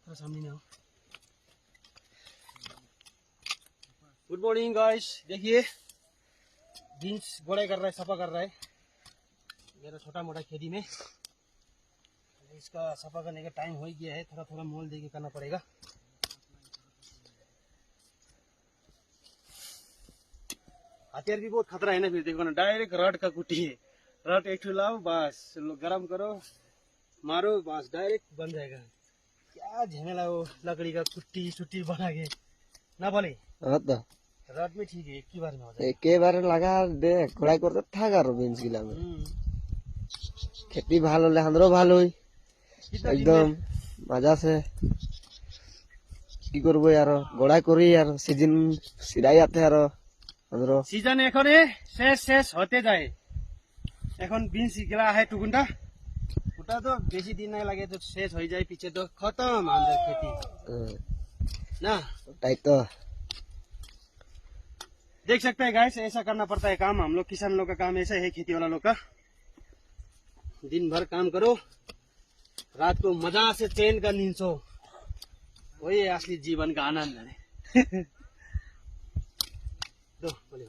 थोड़ा सामने में आओ। गुड मॉर्निंग गाइस, देखिए बीन्स गोड़ाई कर रहा है, सफा कर रहा है मेरा छोटा मोटा खेती में। इसका सफा करने का टाइम हो ही गया है, थोड़ा थोड़ा मोल देके करना पड़ेगा। हथियार भी बहुत खतरा है ना, फिर देखो ना डायरेक्ट रड का कुटी है। रड एक लाओ बस, गरम करो मारो बस डायरेक्ट बन जाएगा। क्या झमेला वो लकड़ी का कुट्टी छुट्टी बना के ना बोले। रड में ठीक है, एक ही बार में हो जाएगा। एक बार लगा दे घोड़ाई करते থাক আর বিনস গিলা में खेती ভালো হলে আমারও ভালোই একদম মজা আছে। কি করব আর ঘোড়াই করি আর সিজন সিরাই আতে আর আমারও সিজন এখন শেষ শেষ হতে যায়। এখন বিনস গিলা है টুকুনটা, ওটা তো বেশি দিন না লাগে তো শেষ হয়ে যায়, পিছে তো খতম আমাদের खेती ना। তাই তো देख सकते हैं गाइस, ऐसा करना पड़ता है काम। हम लोग किसान लोग का काम ऐसा है, खेती वाला लोग का। दिन भर काम करो, रात को मजा से चैन का नींद सो, वही असली जीवन का आनंद है। दो बोले।